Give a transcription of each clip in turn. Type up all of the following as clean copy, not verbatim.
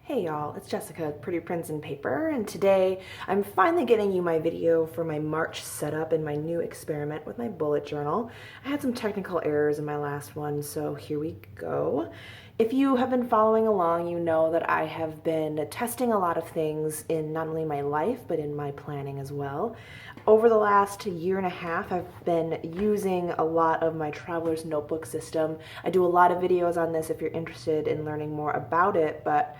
Hey y'all, it's Jessica, Pretty Prints and Paper, and today I'm finally getting you my video for my March setup and my new experiment with my bullet journal. I had some technical errors in my last one, so here we go. If you have been following along, you know that I have been testing a lot of things in not only my life, but in my planning as well. Over the last year and a half, I've been using a lot of my Traveler's Notebook system. I do a lot of videos on this if you're interested in learning more about it, but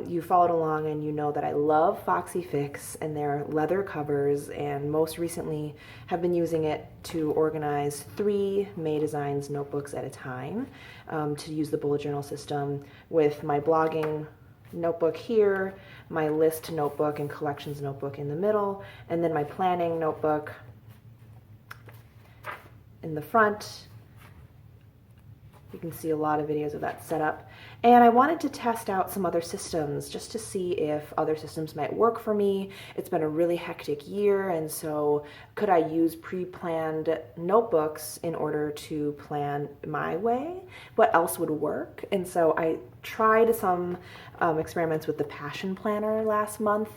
you followed along and you know that I love Foxy Fix and their leather covers, and most recently have been using it to organize 3 May Designs notebooks at a time, to use the bullet journal system with my blogging notebook here, my list notebook and collections notebook in the middle, and then my planning notebook in the front. You can see a lot of videos of that setup. And I wanted to test out some other systems just to see if other systems might work for me. It's been a really hectic year, and so could I use pre-planned notebooks in order to plan my way? What else would work? And so I tried some experiments with the Passion Planner last month,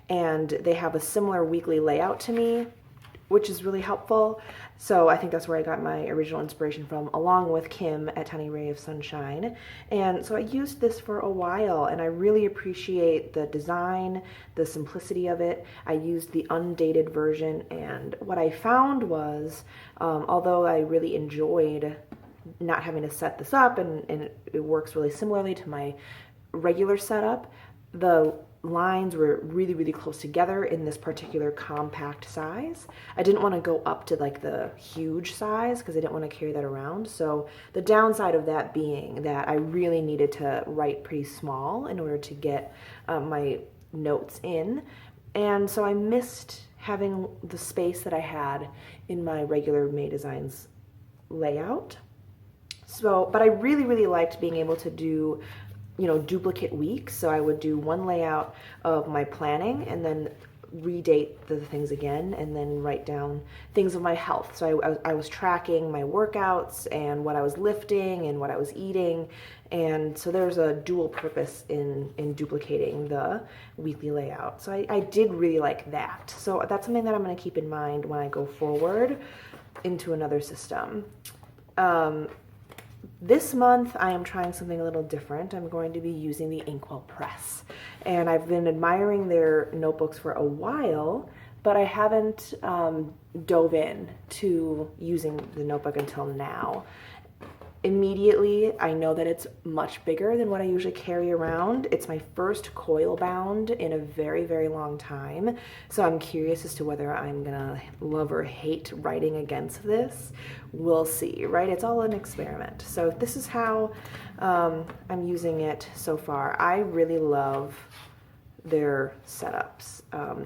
and they have a similar weekly layout to me, which is really helpful. So I think that's where I got my original inspiration from, along with Kim at Tiny Ray of Sunshine. And so I used this for a while, and I really appreciate the design, the simplicity of it. I used the undated version, and what I found was, although I really enjoyed not having to set this up, and it works really similarly to my regular setup, the lines were really, really close together in this particular compact size. I didn't want to go up to like the huge size because I didn't want to carry that around. So the downside of that being that I really needed to write pretty small in order to get my notes in. And so I missed having the space that I had in my regular May Designs layout. So, but I really, really liked being able to do duplicate weeks. So I would do one layout of my planning and then redate the things again, and then write down things of my health. So I was tracking my workouts and what I was lifting and what I was eating. And so there's a dual purpose in duplicating the weekly layout. So I did really like that. So that's something that I'm going to keep in mind when I go forward into another system. This month I am trying something a little different. I'm going to be using the Inkwell press, and I've been admiring their notebooks for a while, but I haven't dove in to using the notebook until now. Immediately, I know that it's much bigger than what I usually carry around. It's my first coil bound in a very, very long time. So I'm curious as to whether I'm gonna love or hate writing against this. We'll see, right? It's all an experiment. So this is how I'm using it so far. I really love their setups.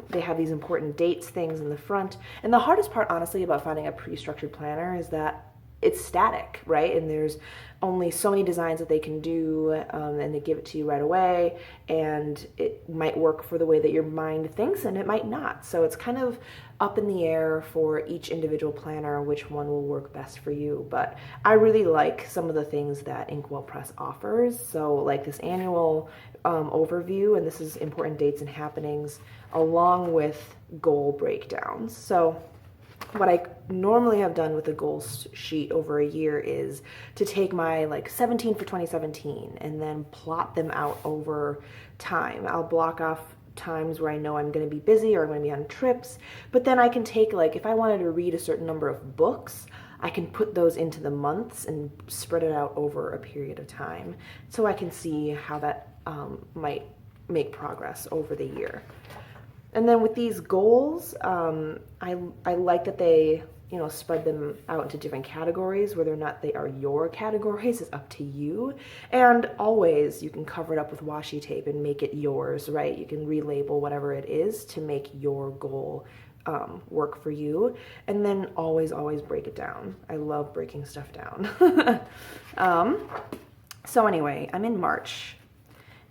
They have these important dates things in the front. And the hardest part, honestly, about finding a pre-structured planner is that it's static, right? And there's only so many designs that they can do, and they give it to you right away, and it might work for the way that your mind thinks, and it might not. So it's kind of up in the air for each individual planner which one will work best for you. But I really like some of the things that Inkwell Press offers. So like this annual overview, and this is important dates and happenings, along with goal breakdowns. So what I normally have done with a goals sheet over a year is to take my 17 for 2017 and then plot them out over time. I'll block off times where I know I'm going to be busy or I'm going to be on trips, but then I can take, if I wanted to read a certain number of books, I can put those into the months and spread it out over a period of time, so I can see how that might make progress over the year. And then with these goals, I like that they, spread them out into different categories. Whether or not they are your categories is up to you. And always you can cover it up with washi tape and make it yours, right? You can relabel whatever it is to make your goal work for you. And then always, always break it down. I love breaking stuff down. So anyway, I'm in March.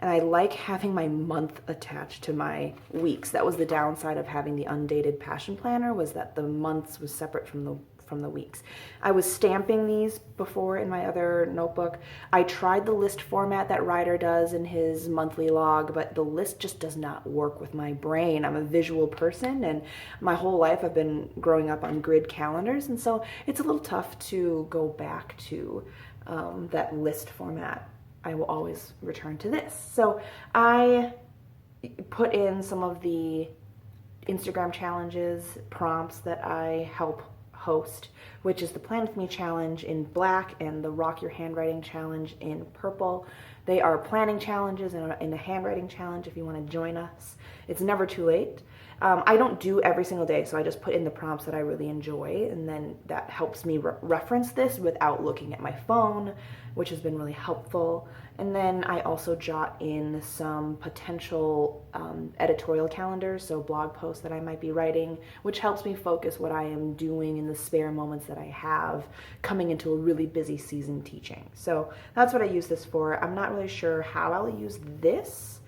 And I like having my month attached to my weeks. That was the downside of having the undated Passion Planner, was that the months was separate from from the weeks. I was stamping these before in my other notebook. I tried the list format that Ryder does in his monthly log, but the list just does not work with my brain. I'm a visual person, and my whole life I've been growing up on grid calendars, and so it's a little tough to go back to that list format. I will always return to this. So I put in some of the Instagram challenges, prompts that I help host, which is the Plan With Me challenge in black and the Rock Your Handwriting challenge in purple. They are planning challenges and a handwriting challenge if you want to join us. It's never too late. I don't do every single day, so I just put in the prompts that I really enjoy, and then that helps me reference this without looking at my phone, which has been really helpful. And then I also jot in some potential editorial calendars, so blog posts that I might be writing, which helps me focus what I am doing in the spare moments that I have coming into a really busy season teaching. So that's what I use this for. I'm not really sure how I'll use this.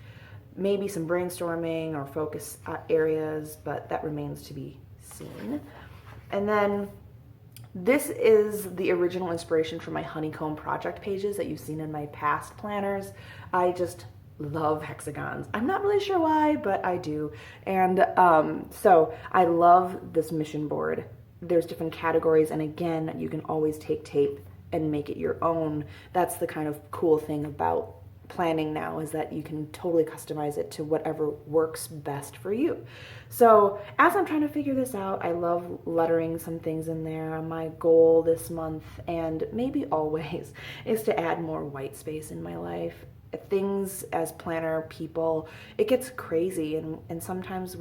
Maybe some brainstorming or focus areas, but that remains to be seen. And then this is the original inspiration for my honeycomb project pages that you've seen in my past planners. I just love hexagons. I'm not really sure why, but I do. And so I love this mission board. There's different categories, and again, you can always take tape and make it your own. That's the kind of cool thing about planning now, is that you can totally customize it to whatever works best for you. So as I'm trying to figure this out, I love lettering some things in there. My goal this month, and maybe always, is to add more white space in my life. Things as planner people, it gets crazy, and sometimes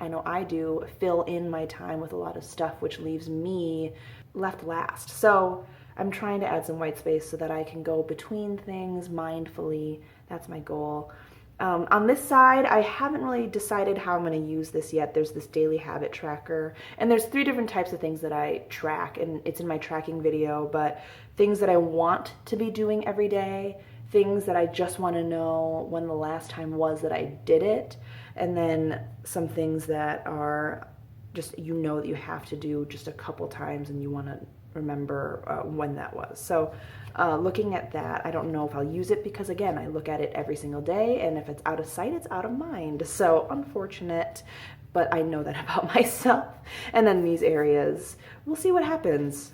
I know I do, fill in my time with a lot of stuff, which leaves me left last. So I'm trying to add some white space so that I can go between things mindfully. That's my goal. On this side, I haven't really decided how I'm going to use this yet. There's this daily habit tracker, and there's 3 different types of things that I track, and it's in my tracking video, but things that I want to be doing every day, things that I just want to know when the last time was that I did it, and then some things that are just, you know, that you have to do just a couple times and you want to remember when that was. So looking at that, I don't know if I'll use it because, again, I look at it every single day, and if it's out of sight, it's out of mind. So unfortunate, but I know that about myself. And then these areas, we'll see what happens.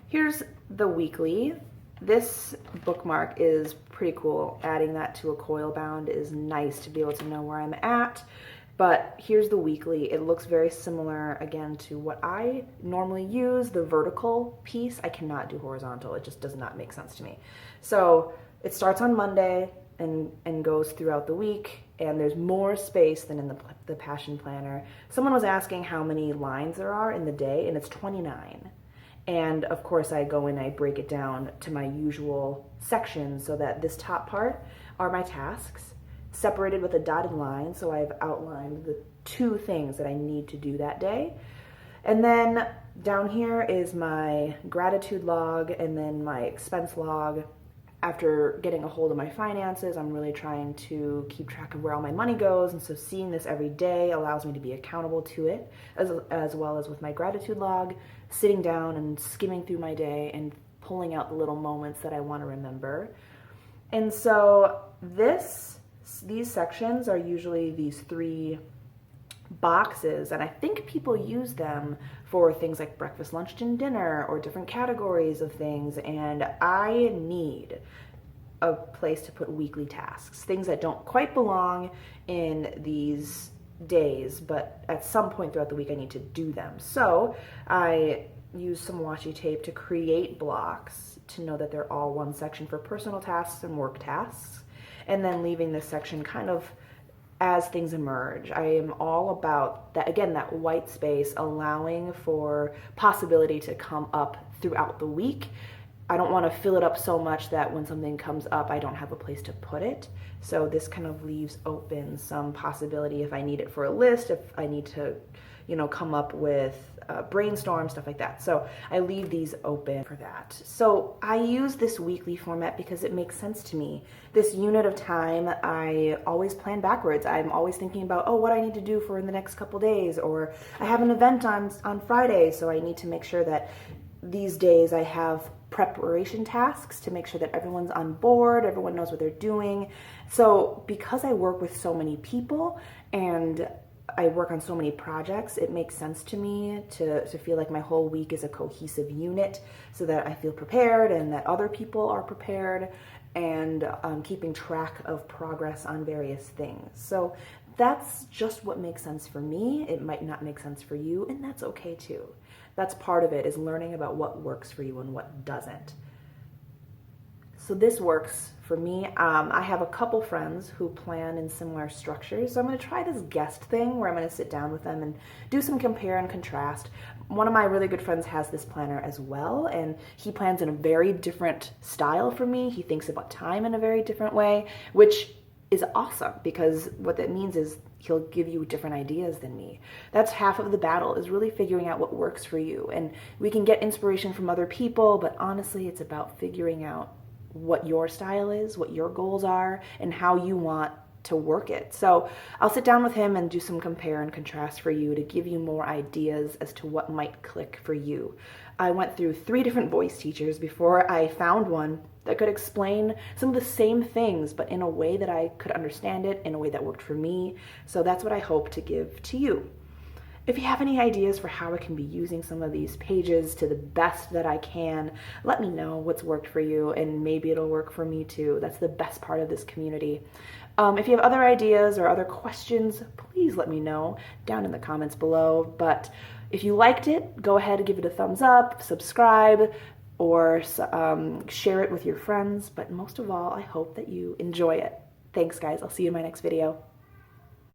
Here's the weekly. This bookmark is pretty cool. Adding that to a coil bound is nice to be able to know where I'm at. But here's the weekly. It looks very similar, again, to what I normally use, the vertical piece. I cannot do horizontal. It just does not make sense to me. So it starts on Monday and goes throughout the week, and there's more space than in the Passion Planner. Someone was asking how many lines there are in the day, and it's 29. And of course I go and I break it down to my usual sections so that this top part are my tasks, separated with a dotted line, so I've outlined the 2 things that I need to do that day. And then down here is my gratitude log and then my expense log. After getting a hold of my finances, I'm really trying to keep track of where all my money goes, and so seeing this every day allows me to be accountable to it, as well as with my gratitude log, sitting down and skimming through my day and pulling out the little moments that I want to remember. And so these sections are usually these 3 boxes, and I think people use them for things like breakfast, lunch, and dinner, or different categories of things, and I need a place to put weekly tasks, things that don't quite belong in these days, but at some point throughout the week I need to do them. So I use some washi tape to create blocks to know that they're all one section for personal tasks and work tasks, and then leaving this section kind of as things emerge. I am all about that, again, that white space, allowing for possibility to come up throughout the week. I don't want to fill it up so much that when something comes up, I don't have a place to put it. So this kind of leaves open some possibility if I need it for a list, if I need to, come up with brainstorm, stuff like that. So I leave these open for that. So I use this weekly format because it makes sense to me. This unit of time, I always plan backwards. I'm always thinking about, oh, what I need to do for in the next couple days, or I have an event on Friday, so I need to make sure that these days I have preparation tasks to make sure that everyone's on board, everyone knows what they're doing. So because I work with so many people and I work on so many projects, it makes sense to me to feel like my whole week is a cohesive unit so that I feel prepared and that other people are prepared, and keeping track of progress on various things. So that's just what makes sense for me. It might not make sense for you, and that's okay too. That's part of it, is learning about what works for you and what doesn't. So this works for me. I have a couple friends who plan in similar structures, so I'm going to try this guest thing where I'm going to sit down with them and do some compare and contrast. One of my really good friends has this planner as well, and he plans in a very different style from me. He thinks about time in a very different way, which is awesome, because what that means is he'll give you different ideas than me. That's half of the battle, is really figuring out what works for you. And we can get inspiration from other people, but honestly, it's about figuring out what your style is, what your goals are, and how you want to work it. So I'll sit down with him and do some compare and contrast for you to give you more ideas as to what might click for you. I went through 3 different voice teachers before I found one that could explain some of the same things, but in a way that I could understand it, in a way that worked for me. So that's what I hope to give to you. If you have any ideas for how I can be using some of these pages to the best that I can, let me know what's worked for you, and maybe it'll work for me too. That's the best part of this community. If you have other ideas or other questions, please let me know down in the comments below. But if you liked it, go ahead and give it a thumbs up, subscribe, or share it with your friends. But most of all, I hope that you enjoy it. Thanks, guys. I'll see you in my next video.